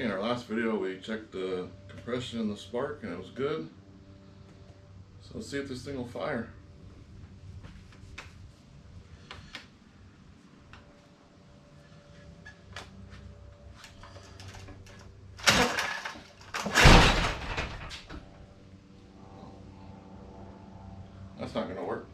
Okay, in our last video we checked the compression in the spark and it was good. So let's see if this thing will fire. That's not going to work.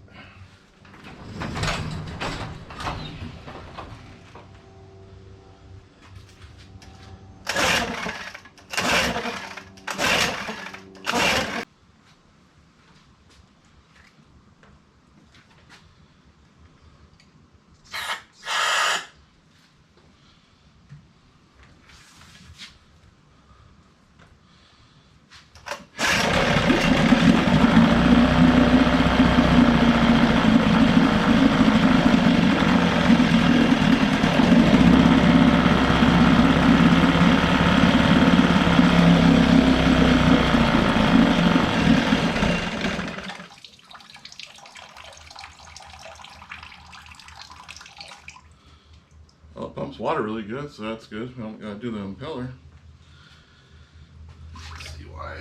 Well, it pumps water really good, so that's good. We don't gotta do the impeller. Let's see why.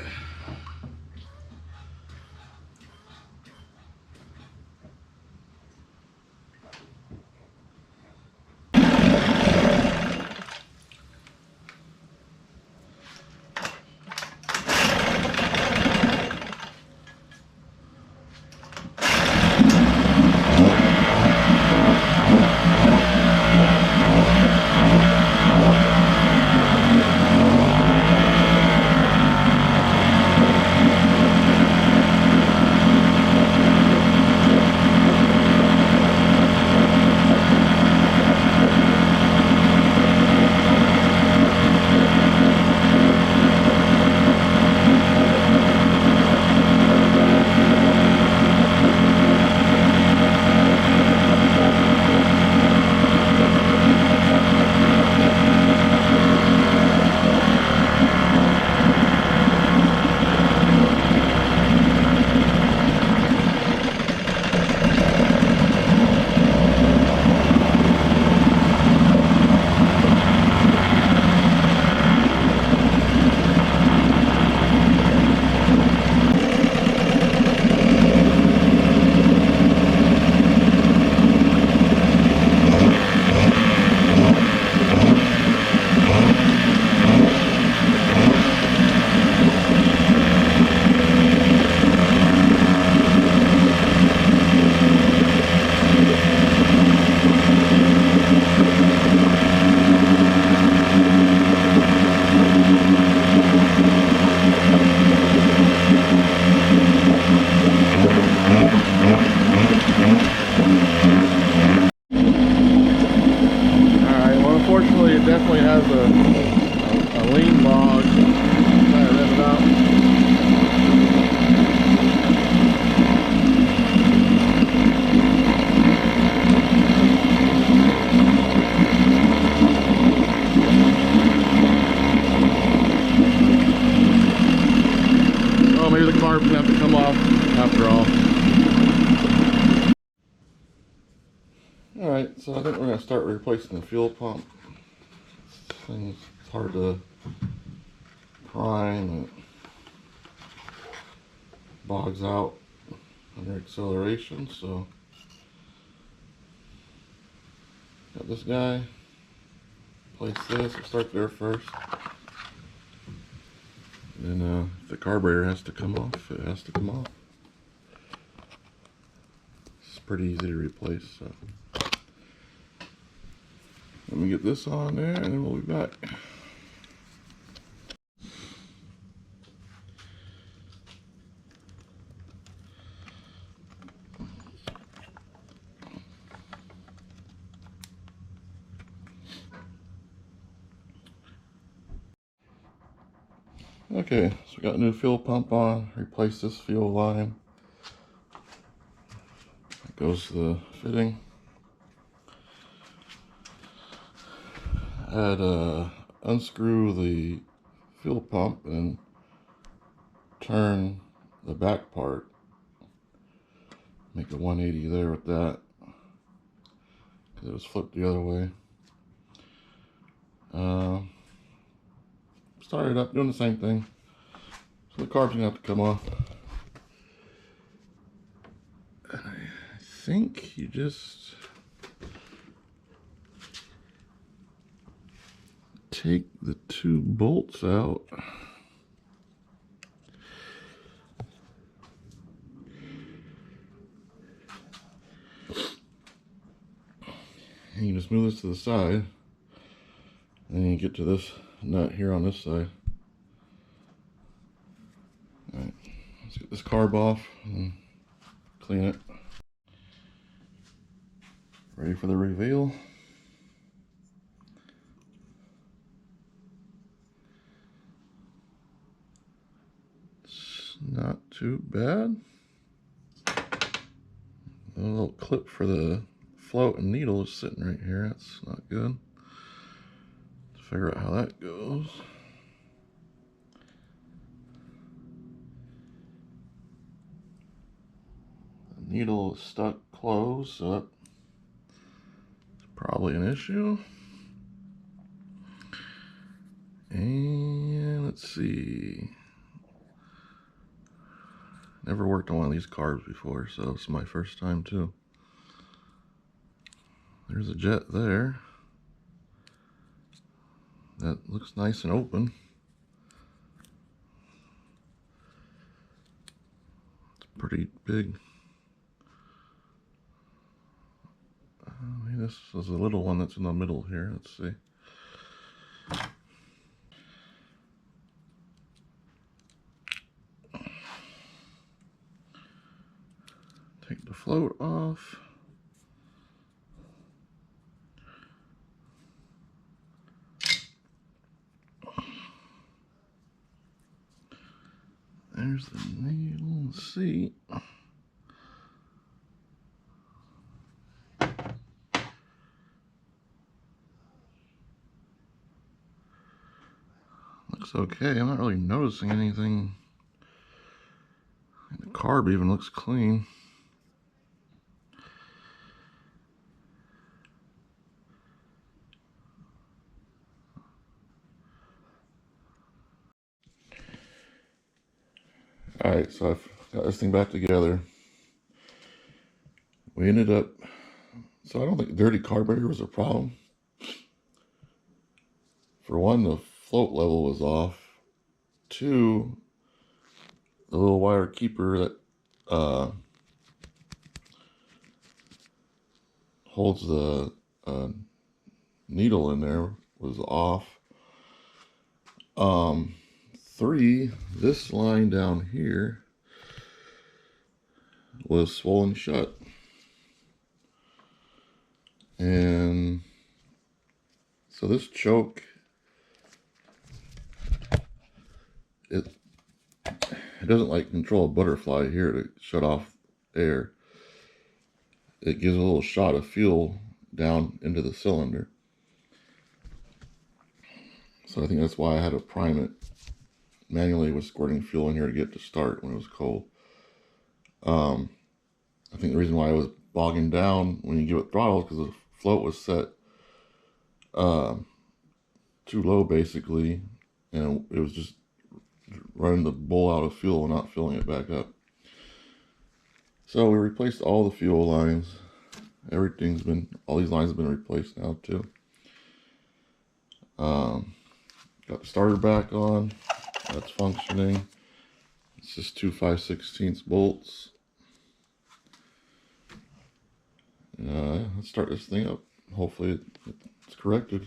Unfortunately, it definitely has a lean log. Try to rev it up. Oh, maybe the carb's gonna have to come off after all. Alright, so I think we're gonna start replacing the fuel pump. It's hard to prime, it bogs out under acceleration, so got this guy, place this, we'll start there first, and then if the carburetor has to come off, it has to come off. It's pretty easy to replace, so let me get this on there and then we'll be back. Okay, so we got a new fuel pump on, replace this fuel line. That goes to the fitting. I had unscrew the fuel pump and turn the back part. Make a 180 there with that, because it was flipped the other way. start it up, doing the same thing. So the carb's gonna have to come off. And I think you just take the two bolts out. And you just move this to the side. And then you get to this nut here on this side. Alright, let's get this carb off and clean it. Ready for the reveal. It's not too bad. A little clip for the float and needle is sitting right here. That's not good. Let's figure out how that goes. The needle is stuck closed, so that's probably an issue. And let's see. Never worked on one of these carbs before, so it's my first time too. There's a jet there. That looks nice and open. It's pretty big. This is a little one that's in the middle here. Let's see. Take the float off. There's the needle. Let's see. Looks okay. I'm not really noticing anything. The carb even looks clean. Alright, so I've got this thing back together. We ended up, so I don't think dirty carburetor was a problem. For one, the float level was off. Two, the little wire keeper that holds the needle in there was off. Three, this line down here was swollen shut. And so this choke, it doesn't like control a butterfly here to shut off air. It gives a little shot of fuel down into the cylinder. So I think that's why I had to prime it manually with squirting fuel in here to get it to start when it was cold. I think the reason why I was bogging down when you give it throttle is because the float was set too low basically, and it was just running the bowl out of fuel and not filling it back up. So we replaced all the fuel lines. All these lines have been replaced now too. Got the starter back on. That's functioning. It's just two 5/16 bolts. Let's start this thing up. Hopefully it's corrected.